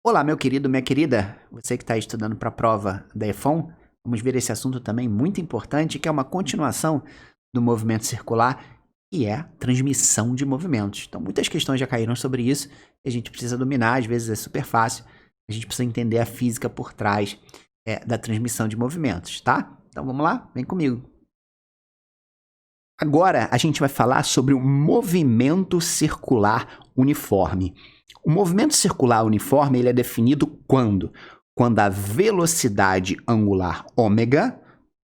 Olá, meu querido, minha querida, você que está estudando para a prova da EFON, vamos ver esse assunto também muito importante, que é uma continuação do movimento circular, que é a transmissão de movimentos. Então, muitas questões já caíram sobre isso, e a gente precisa dominar, às vezes é super fácil, a gente precisa entender a física por trás da transmissão de movimentos, tá? Então, vamos lá? Vem comigo. Agora, a gente vai falar sobre o movimento circular uniforme. O movimento circular uniforme ele é definido quando? Quando a velocidade angular ômega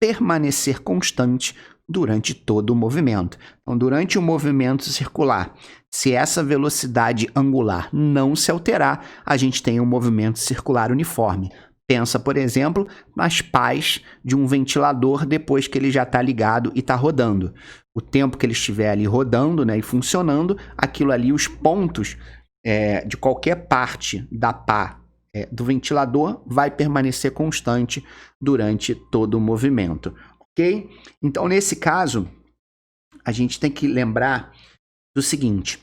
permanecer constante durante todo o movimento. Então, durante o movimento circular, se essa velocidade angular não se alterar, a gente tem um movimento circular uniforme. Pensa, por exemplo, nas pás de um ventilador depois que ele já está ligado e está rodando. O tempo que ele estiver ali rodando, né, e funcionando, aquilo ali, os pontos de qualquer parte da pá do ventilador vai permanecer constante durante todo o movimento, ok? Então, nesse caso, a gente tem que lembrar do seguinte: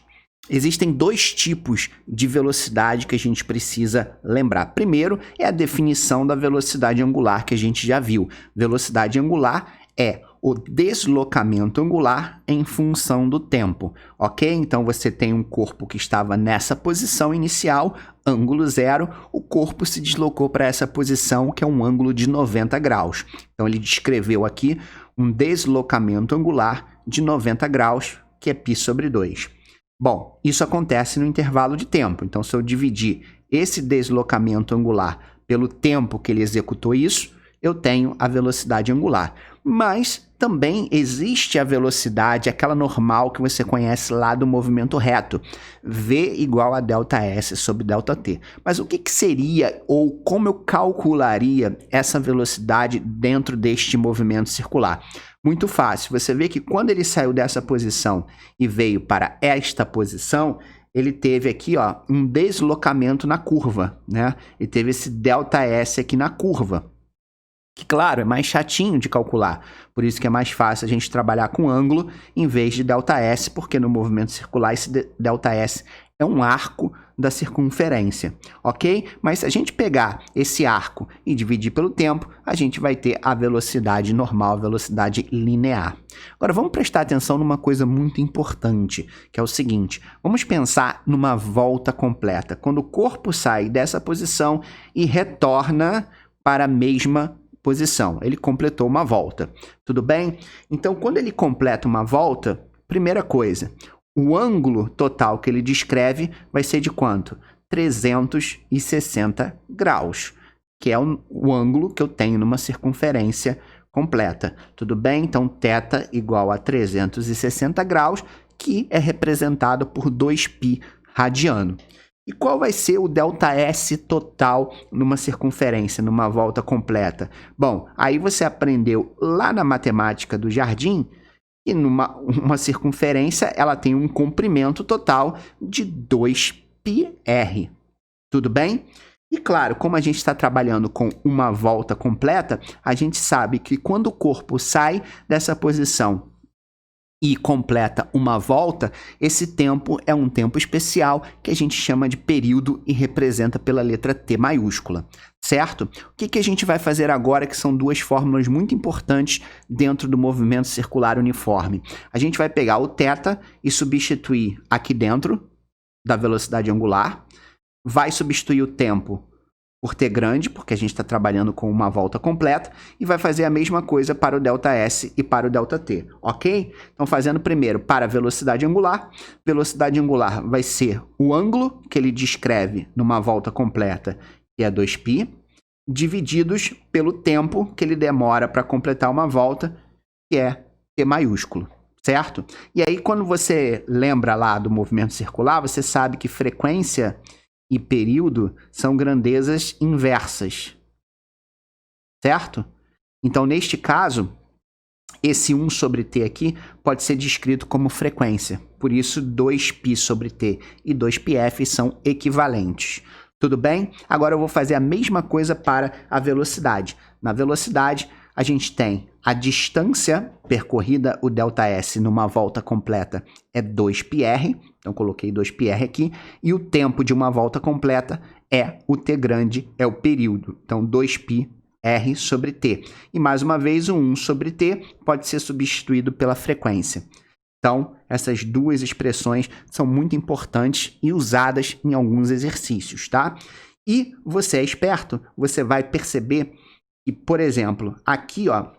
existem dois tipos de velocidade que a gente precisa lembrar. Primeiro é a definição da velocidade angular que a gente já viu. Velocidade angular é o deslocamento angular em função do tempo, ok? Então, você tem um corpo que estava nessa posição inicial, ângulo zero, o corpo se deslocou para essa posição, que é um ângulo de 90 graus. Então, ele descreveu aqui um deslocamento angular de 90 graus, que é π sobre 2. Bom, isso acontece no intervalo de tempo. Então, se eu dividir esse deslocamento angular pelo tempo que ele executou isso, eu tenho a velocidade angular. Mas também existe a velocidade, aquela normal que você conhece lá do movimento reto, V igual a ΔS sobre ΔT. Mas o que seria ou como eu calcularia essa velocidade dentro deste movimento circular? Muito fácil. Você vê que quando ele saiu dessa posição e veio para esta posição, ele teve aqui um deslocamento na curva, né? Ele teve esse ΔS aqui na curva. Que, claro, é mais chatinho de calcular, por isso que é mais fácil a gente trabalhar com ângulo em vez de ΔS, porque no movimento circular esse ΔS é um arco da circunferência, ok? Mas se a gente pegar esse arco e dividir pelo tempo, a gente vai ter a velocidade normal, a velocidade linear. Agora, vamos prestar atenção numa coisa muito importante, que é o seguinte: vamos pensar numa volta completa, quando o corpo sai dessa posição e retorna para a mesma posição. Ele completou uma volta. Tudo bem? Então, quando ele completa uma volta, primeira coisa, o ângulo total que ele descreve vai ser de quanto? 360 graus, que é o ângulo que eu tenho numa circunferência completa. Tudo bem? Então, θ igual a 360 graus, que é representado por 2π radiano. E qual vai ser o ΔS total numa circunferência, numa volta completa? Bom, aí você aprendeu lá na matemática do jardim que uma circunferência ela tem um comprimento total de 2πr. Tudo bem? E claro, como a gente está trabalhando com uma volta completa, a gente sabe que quando o corpo sai dessa posição e completa uma volta, esse tempo é um tempo especial que a gente chama de período e representa pela letra T maiúscula, certo? O que a gente vai fazer agora, que são duas fórmulas muito importantes dentro do movimento circular uniforme? A gente vai pegar o θ e substituir aqui dentro da velocidade angular, vai substituir o tempo por T grande, porque a gente está trabalhando com uma volta completa, e vai fazer a mesma coisa para o ΔS e para o ΔT, ok? Então, fazendo primeiro para a velocidade angular vai ser o ângulo que ele descreve numa volta completa, que é 2π, divididos pelo tempo que ele demora para completar uma volta, que é T maiúsculo, certo? E aí, quando você lembra lá do movimento circular, você sabe que frequência e período são grandezas inversas, certo? Então, neste caso, esse 1 sobre t aqui pode ser descrito como frequência. Por isso, 2π sobre t e 2πf são equivalentes. Tudo bem? Agora eu vou fazer a mesma coisa para a velocidade. Na velocidade, a gente tem a distância percorrida, o ΔS, numa volta completa é 2πr, Então, coloquei 2πr aqui. E o tempo de uma volta completa é o t grande, é o período. Então, 2πr sobre t. E, mais uma vez, o 1 sobre t pode ser substituído pela frequência. Então, essas duas expressões são muito importantes e usadas em alguns exercícios, tá? E você é esperto, você vai perceber que, por exemplo, aqui, ó,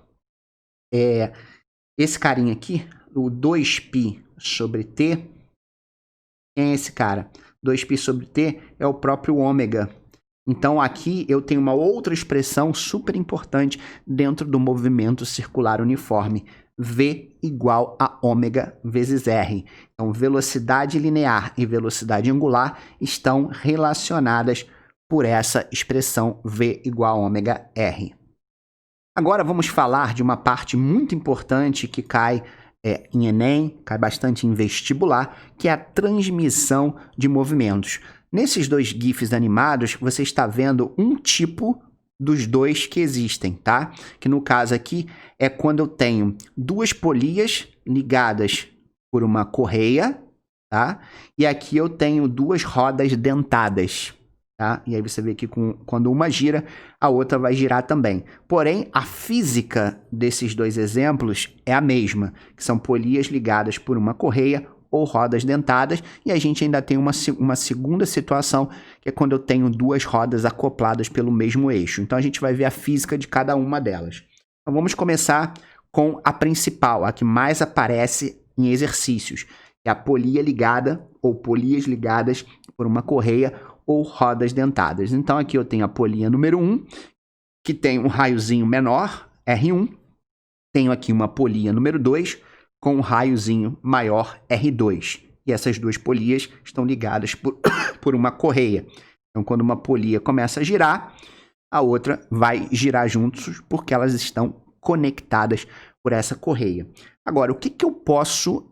esse carinha aqui, o 2π sobre t, quem é esse cara? 2π sobre t é o próprio ômega. Então, aqui eu tenho uma outra expressão super importante dentro do movimento circular uniforme. V igual a ômega vezes R. Então, velocidade linear e velocidade angular estão relacionadas por essa expressão V igual a ômega R. Agora vamos falar de uma parte muito importante que cai em Enem, cai bastante em vestibular, que é a transmissão de movimentos. Nesses dois GIFs animados, você está vendo um tipo dos dois que existem, tá? Que no caso aqui é quando eu tenho duas polias ligadas por uma correia, tá? E aqui eu tenho duas rodas dentadas, tá? E aí você vê que quando uma gira, a outra vai girar também. Porém, a física desses dois exemplos é a mesma, que são polias ligadas por uma correia ou rodas dentadas, e a gente ainda tem uma segunda situação, que é quando eu tenho duas rodas acopladas pelo mesmo eixo. Então, a gente vai ver a física de cada uma delas. Então, vamos começar com a principal, a que mais aparece em exercícios, que é a polia ligada ou polias ligadas por uma correia ou rodas dentadas. Então, aqui eu tenho a polia número 1, que tem um raiozinho menor, R1. Tenho aqui uma polia número 2, com um raiozinho maior, R2. E essas duas polias estão ligadas por uma correia. Então, quando uma polia começa a girar, a outra vai girar juntos, porque elas estão conectadas por essa correia. Agora, o que eu posso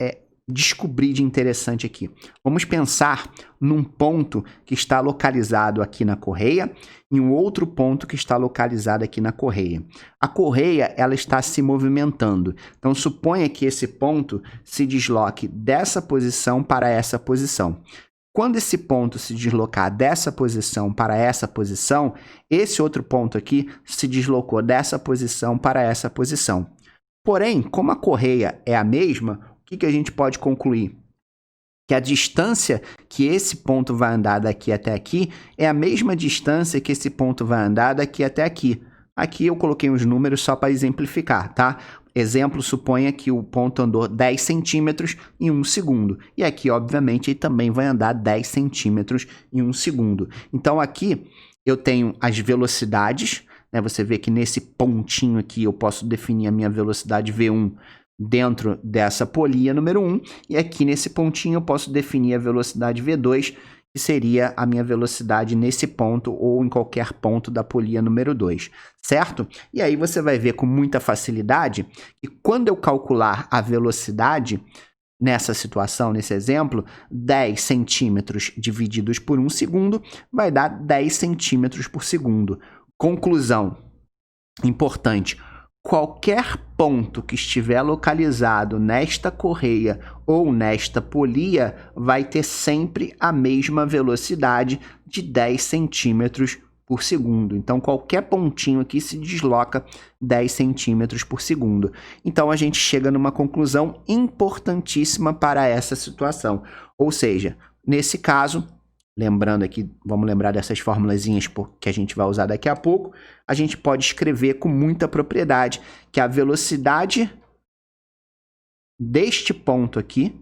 descobrir de interessante aqui? Vamos pensar num ponto que está localizado aqui na correia e um outro ponto que está localizado aqui na correia. A correia, ela está se movimentando. Então, suponha que esse ponto se desloque dessa posição para essa posição. Quando esse ponto se deslocar dessa posição para essa posição, esse outro ponto aqui se deslocou dessa posição para essa posição. Porém, como a correia é a mesma, o que a gente pode concluir? Que a distância que esse ponto vai andar daqui até aqui é a mesma distância que esse ponto vai andar daqui até aqui. Aqui eu coloquei uns números só para exemplificar, tá? Exemplo, suponha que o ponto andou 10 centímetros em 1 segundo. E aqui, obviamente, ele também vai andar 10 centímetros em 1 segundo. Então, aqui eu tenho as velocidades, né? Você vê que nesse pontinho aqui eu posso definir a minha velocidade V1 dentro dessa polia número 1. E aqui nesse pontinho eu posso definir a velocidade V2, que seria a minha velocidade nesse ponto ou em qualquer ponto da polia número 2, certo? E aí você vai ver com muita facilidade que quando eu calcular a velocidade nessa situação, nesse exemplo, 10 centímetros divididos por 1 segundo vai dar 10 centímetros por segundo. Conclusão importante: qualquer ponto que estiver localizado nesta correia ou nesta polia vai ter sempre a mesma velocidade de 10 centímetros por segundo. Então, qualquer pontinho aqui se desloca 10 centímetros por segundo. Então, a gente chega numa conclusão importantíssima para essa situação. Ou seja, nesse caso, lembrando aqui, vamos lembrar dessas formulazinhas que a gente vai usar daqui a pouco, a gente pode escrever com muita propriedade que a velocidade deste ponto aqui,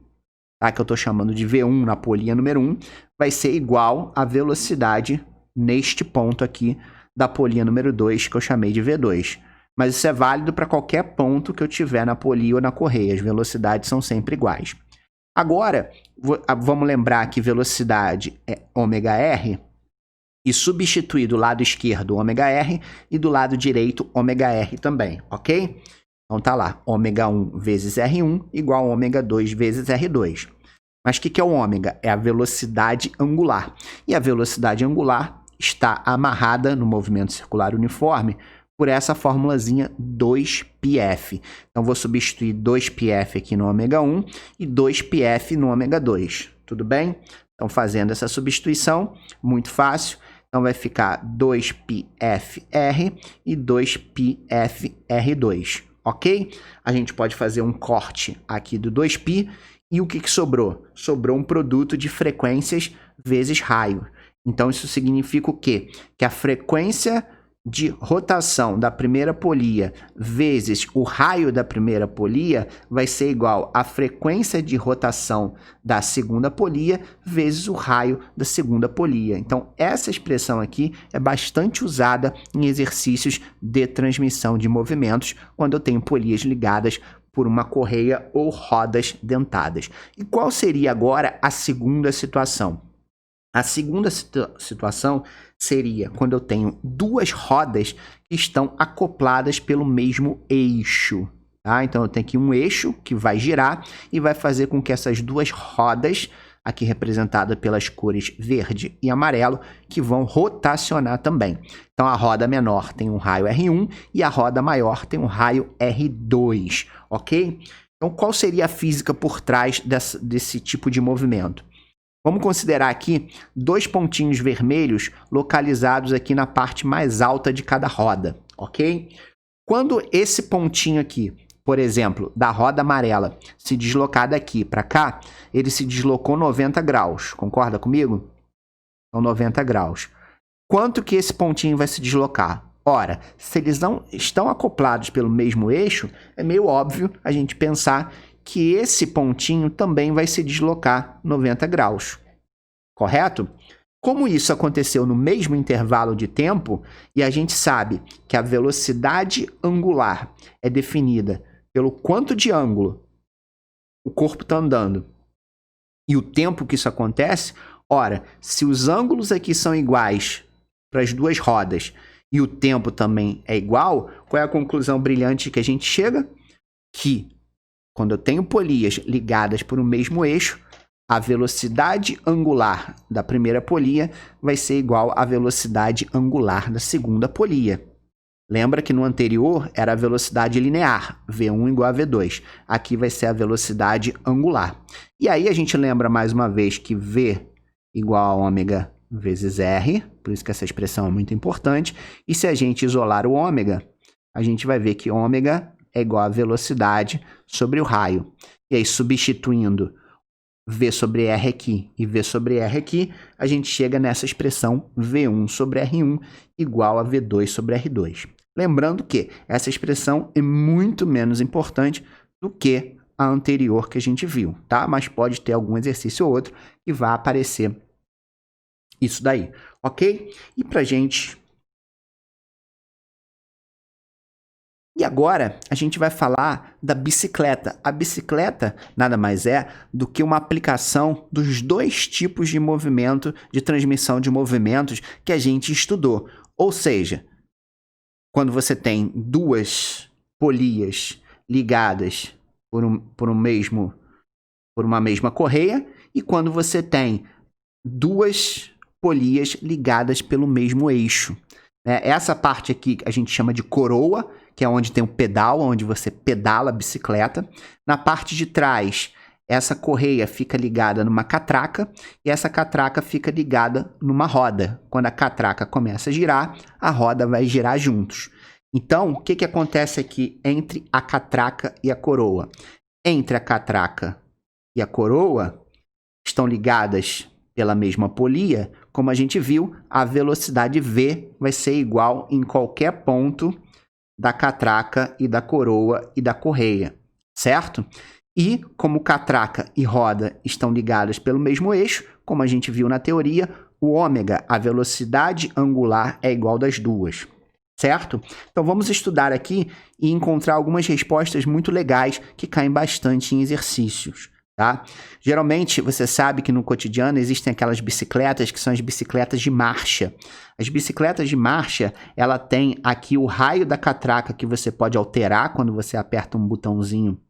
tá, que eu estou chamando de V1 na polia número 1, vai ser igual à velocidade neste ponto aqui da polia número 2, que eu chamei de V2. Mas isso é válido para qualquer ponto que eu tiver na polia ou na correia, as velocidades são sempre iguais. Agora, vamos lembrar que velocidade é ômega-r e substituir do lado esquerdo ômega-r e do lado direito ômega-r também, ok? Então tá lá, ômega1 vezes R1 igual a ômega2 vezes R2. Mas o que é o ômega? É a velocidade angular. E a velocidade angular está amarrada no movimento circular uniforme por essa formulazinha 2πf. Então, vou substituir 2πf aqui no ômega1 e 2πf no ômega2. tudo bem? Então, fazendo essa substituição, muito fácil. Então, vai ficar 2πfr e 2πfr2, ok? A gente pode fazer um corte aqui do 2π e o que sobrou? Sobrou um produto de frequências vezes raio. Então, isso significa o quê? Que a frequência de rotação da primeira polia vezes o raio da primeira polia vai ser igual à frequência de rotação da segunda polia vezes o raio da segunda polia. Então, essa expressão aqui é bastante usada em exercícios de transmissão de movimentos, quando eu tenho polias ligadas por uma correia ou rodas dentadas. E qual seria agora a segunda situação? A segunda situação seria quando eu tenho duas rodas que estão acopladas pelo mesmo eixo. Tá? Então, eu tenho aqui um eixo que vai girar e vai fazer com que essas duas rodas, aqui representadas pelas cores verde e amarelo, que vão rotacionar também. Então, a roda menor tem um raio R1 e a roda maior tem um raio R2, ok? Então, qual seria a física por trás desse tipo de movimento? Vamos considerar aqui dois pontinhos vermelhos localizados aqui na parte mais alta de cada roda, ok? Quando esse pontinho aqui, por exemplo, da roda amarela, se deslocar daqui para cá, ele se deslocou 90 graus, concorda comigo? Então, 90 graus. Quanto que esse pontinho vai se deslocar? Ora, se eles não estão acoplados pelo mesmo eixo, é meio óbvio a gente pensar que esse pontinho também vai se deslocar 90 graus, correto? Como isso aconteceu no mesmo intervalo de tempo, e a gente sabe que a velocidade angular é definida pelo quanto de ângulo o corpo está andando e o tempo que isso acontece, ora, se os ângulos aqui são iguais para as duas rodas e o tempo também é igual, qual é a conclusão brilhante que a gente chega? Que quando eu tenho polias ligadas por um mesmo eixo, a velocidade angular da primeira polia vai ser igual à velocidade angular da segunda polia. Lembra que no anterior era a velocidade linear, V1 igual a V2. Aqui vai ser a velocidade angular. E aí a gente lembra mais uma vez que V igual a ômega vezes R, por isso que essa expressão é muito importante. E se a gente isolar o ômega, a gente vai ver que ômega é igual a velocidade sobre o raio. E aí, substituindo V sobre R aqui e V sobre R aqui, a gente chega nessa expressão V1 sobre R1 igual a V2 sobre R2. Lembrando que essa expressão é muito menos importante do que a anterior que a gente viu, tá? Mas pode ter algum exercício ou outro que vai aparecer isso daí, ok? E pra gente... E agora, a gente vai falar da bicicleta. A bicicleta nada mais é do que uma aplicação dos dois tipos de movimento, de transmissão de movimentos que a gente estudou. Ou seja, quando você tem duas polias ligadas por uma mesma correia e quando você tem duas polias ligadas pelo mesmo eixo. Essa parte aqui a gente chama de coroa, que é onde tem o pedal, onde você pedala a bicicleta. Na parte de trás, essa correia fica ligada numa catraca e essa catraca fica ligada numa roda. Quando a catraca começa a girar, a roda vai girar juntos. Então, o que acontece aqui entre a catraca e a coroa? Entre a catraca e a coroa estão ligadas pela mesma polia. Como a gente viu, a velocidade V vai ser igual em qualquer ponto da catraca e da coroa e da correia, certo? E como catraca e roda estão ligadas pelo mesmo eixo, como a gente viu na teoria, o ômega, a velocidade angular, é igual das duas, certo? Então vamos estudar aqui e encontrar algumas respostas muito legais que caem bastante em exercícios. Tá? Geralmente, você sabe que no cotidiano existem aquelas bicicletas que são as bicicletas de marcha. As bicicletas de marcha, ela tem aqui o raio da catraca que você pode alterar quando você aperta um botãozinho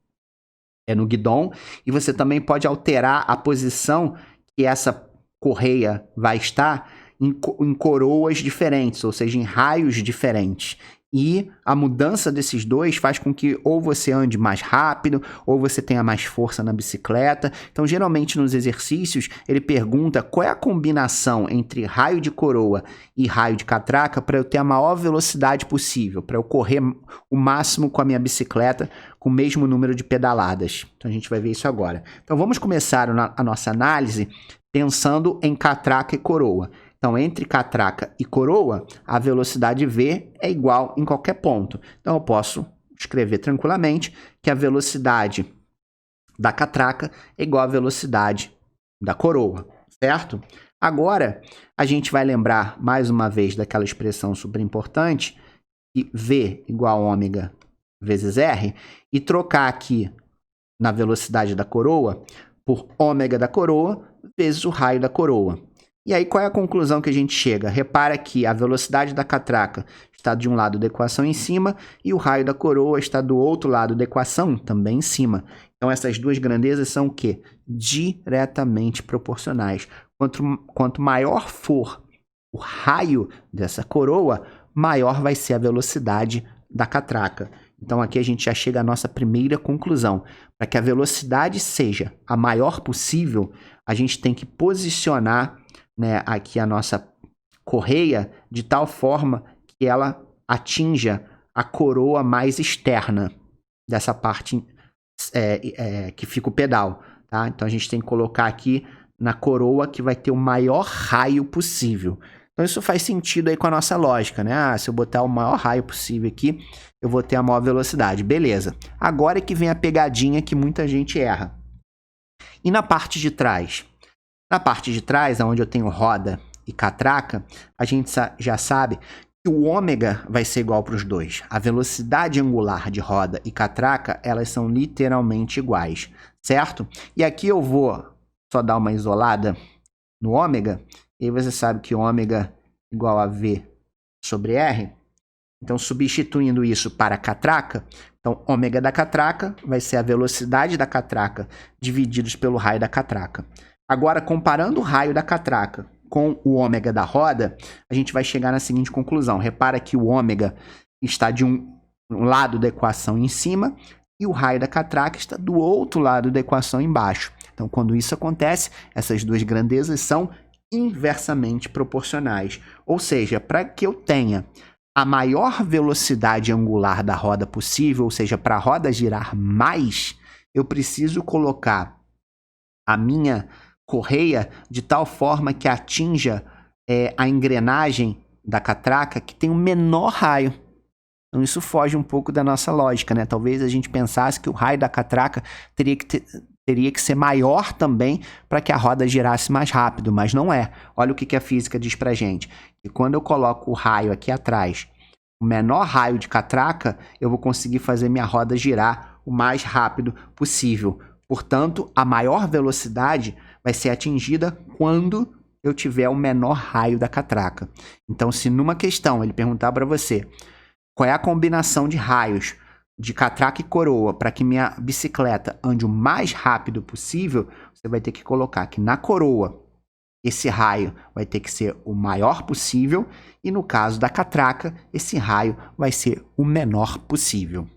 no guidão. E você também pode alterar a posição que essa correia vai estar em coroas diferentes, ou seja, em raios diferentes. E a mudança desses dois faz com que ou você ande mais rápido, ou você tenha mais força na bicicleta. Então, geralmente nos exercícios, ele pergunta qual é a combinação entre raio de coroa e raio de catraca para eu ter a maior velocidade possível, para eu correr o máximo com a minha bicicleta com o mesmo número de pedaladas. Então, a gente vai ver isso agora. Então, vamos começar a nossa análise pensando em catraca e coroa. Então, entre catraca e coroa, a velocidade V é igual em qualquer ponto. Então, eu posso escrever tranquilamente que a velocidade da catraca é igual à velocidade da coroa, certo? Agora, a gente vai lembrar mais uma vez daquela expressão super importante, que V igual a ômega vezes R, e trocar aqui na velocidade da coroa por ômega da coroa vezes o raio da coroa. E aí, qual é a conclusão que a gente chega? Repara que a velocidade da catraca está de um lado da equação em cima e o raio da coroa está do outro lado da equação também em cima. Então, essas duas grandezas são o quê? Diretamente proporcionais. Quanto maior for o raio dessa coroa, maior vai ser a velocidade da catraca. Então, aqui a gente já chega à nossa primeira conclusão. Para que a velocidade seja a maior possível, a gente tem que posicionar, né, aqui a nossa correia de tal forma que ela atinja a coroa mais externa dessa parte que fica o pedal, tá? Então, a gente tem que colocar aqui na coroa que vai ter o maior raio possível. Então, isso faz sentido aí com a nossa lógica, né? Se eu botar o maior raio possível aqui, eu vou ter a maior velocidade. Beleza. Agora é que vem a pegadinha que muita gente erra. E na parte de trás? Na parte de trás, onde eu tenho roda e catraca, a gente já sabe que o ômega vai ser igual para os dois. A velocidade angular de roda e catraca, elas são literalmente iguais, certo? E aqui eu vou só dar uma isolada no ômega, e aí você sabe que ômega igual a V sobre R. Então, substituindo isso para catraca, então ômega da catraca vai ser a velocidade da catraca divididos pelo raio da catraca. Agora, comparando o raio da catraca com o ômega da roda, a gente vai chegar na seguinte conclusão. Repara que o ômega está de um lado da equação em cima e o raio da catraca está do outro lado da equação embaixo. Então, quando isso acontece, essas duas grandezas são inversamente proporcionais. Ou seja, para que eu tenha a maior velocidade angular da roda possível, ou seja, para a roda girar mais, eu preciso colocar a minha correia de tal forma que atinja a engrenagem da catraca que tem o menor raio. Então, isso foge um pouco da nossa lógica, né? Talvez a gente pensasse que o raio da catraca teria que ser maior também para que a roda girasse mais rápido, mas não é. Olha o que a física diz para gente. E quando eu coloco o raio aqui atrás, o menor raio de catraca, eu vou conseguir fazer minha roda girar o mais rápido possível. Portanto, a maior velocidade vai ser atingida quando eu tiver o menor raio da catraca. Então, se numa questão ele perguntar para você qual é a combinação de raios de catraca e coroa para que minha bicicleta ande o mais rápido possível, você vai ter que colocar que na coroa esse raio vai ter que ser o maior possível e no caso da catraca, esse raio vai ser o menor possível.